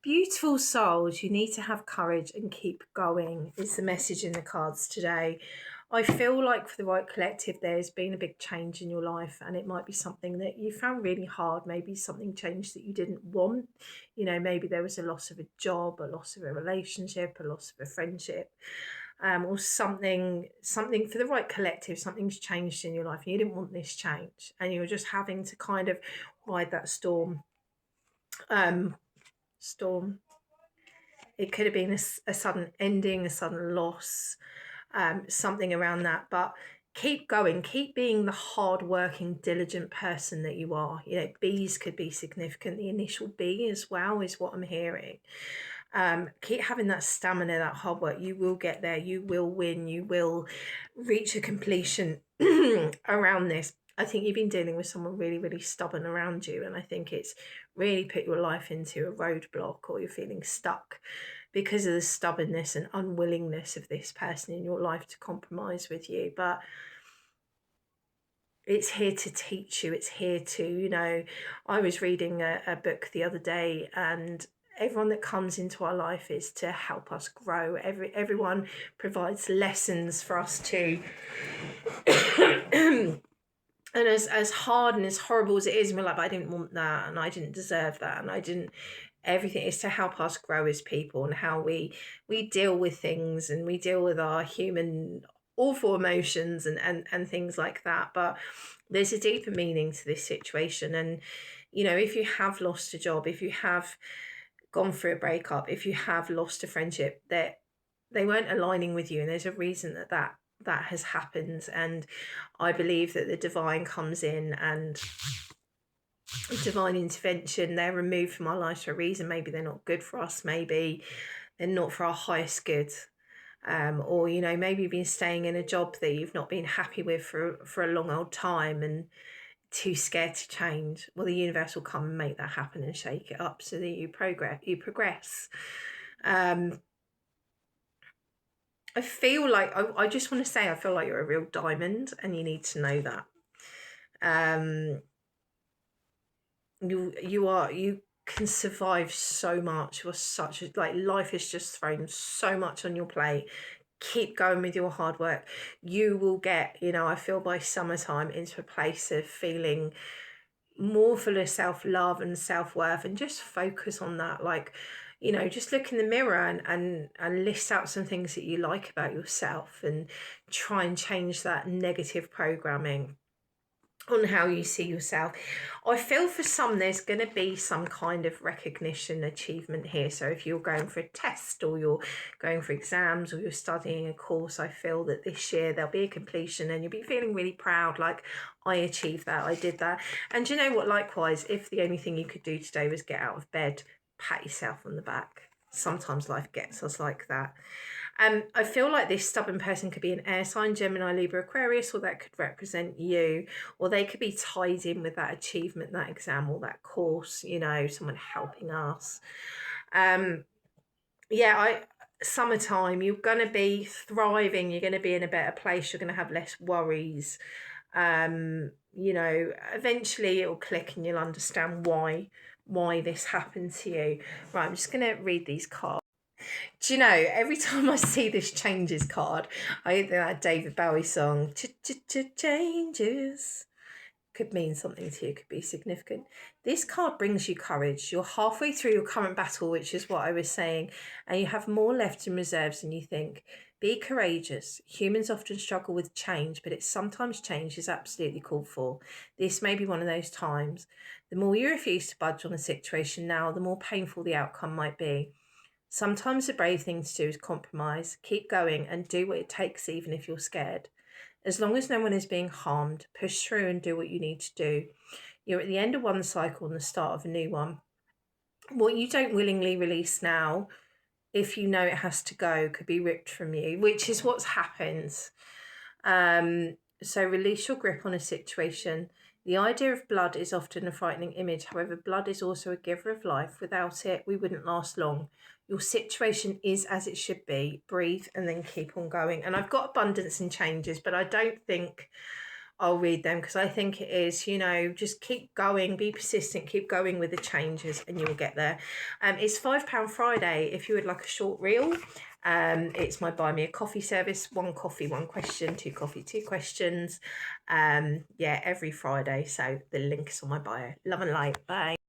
Beautiful souls, you need to have courage and keep going, is the message in the cards today. I feel like for the right collective, there's been a big change in your life, and it might be something that you found really hard. Maybe something changed that you didn't want. Maybe there was a loss of a job, a loss of a relationship, a loss of a friendship, or something for the right collective. Something's changed in your life, and you didn't want this change, and you're just having to kind of ride that storm. Storm. It could have been a sudden ending, a sudden loss, something around that. But keep going, keep being the hard-working, diligent person that you are. B's could be significant. The initial B as well is what I'm hearing. Keep having that stamina, that hard work. You will get there. You will win. You will reach a completion around this. I think you've been dealing with someone really, really stubborn around you, and I think it's really put your life into a roadblock, or you're feeling stuck because of the stubbornness and unwillingness of this person in your life to compromise with you. But it's here to teach you. It's here to, I was reading a book the other day, and everyone that comes into our life is to help us grow. Everyone provides lessons for us to and as hard and as horrible as it is, and we're like, I didn't want that, and I didn't deserve that, and I didn't. Everything is to help us grow as people, and how we deal with things, and we deal with our human awful emotions and things like that. But there's a deeper meaning to this situation. And if you have lost a job, if you have gone through a breakup, if you have lost a friendship, that they weren't aligning with you, and there's a reason that has happened. And I believe that the divine comes in, and divine intervention. They're removed from our lives for a reason. Maybe they're not good for us. Maybe they're not for our highest good. Or maybe you've been staying in a job that you've not been happy with for a long old time, and too scared to change. Well, the universe will come and make that happen and shake it up so that you progress. I feel like I just want to say I feel like you're a real diamond, and you need to know that. You can survive so much. You're such a, like, life has just thrown so much on your plate. Keep going with your hard work. You will get, I feel, by summertime, into a place of feeling more full of self-love and self-worth, and just focus on that. Like, just look in the mirror and list out some things that you like about yourself, and try and change that negative programming on how you see yourself. I feel for some there's going to be some kind of recognition, achievement here. So if you're going for a test, or you're going for exams, or you're studying a course, I feel that this year there'll be a completion, and you'll be feeling really proud, like, I achieved that, I did that. And you know what, likewise, if the only thing you could do today was get out of bed, pat yourself on the back. Sometimes life gets us like that. I feel like this stubborn person could be an air sign, Gemini, Libra, Aquarius, or that could represent you, or they could be tied in with that achievement, that exam, or that course, someone helping us. Summertime, you're going to be thriving, you're going to be in a better place, you're going to have less worries. Eventually it'll click, and you'll understand why this happened to you. Right, I'm just going to read these cards. Do you know, every time I see this changes card, I think that David Bowie song, changes, could mean something to you, could be significant. This card brings you courage. You're halfway through your current battle, which is what I was saying, and you have more left in reserves than you think. Be courageous. Humans often struggle with change, but sometimes change is absolutely called for. This may be one of those times. The more you refuse to budge on a situation now, the more painful the outcome might be. Sometimes the brave thing to do is compromise, keep going, and do what it takes, even if you're scared. As long as no one is being harmed, push through and do what you need to do. You're at the end of one cycle and the start of a new one. What you don't willingly release now, if you know it has to go, could be ripped from you, which is what's happened. So release your grip on a situation. The idea of blood is often a frightening image. However, blood is also a giver of life. Without it, we wouldn't last long. Your situation is as it should be. Breathe and then keep on going. And I've got abundance and changes, but I don't think I'll read them, because I think it is, you know, just keep going, be persistent, keep going with the changes, and you'll get there. It's £5 Friday if you would like a short reel. It's my buy me a coffee service, 1 coffee, 1 question, 2 coffee, 2 questions. Yeah, every Friday. So the link is on my bio. Love and light. Bye.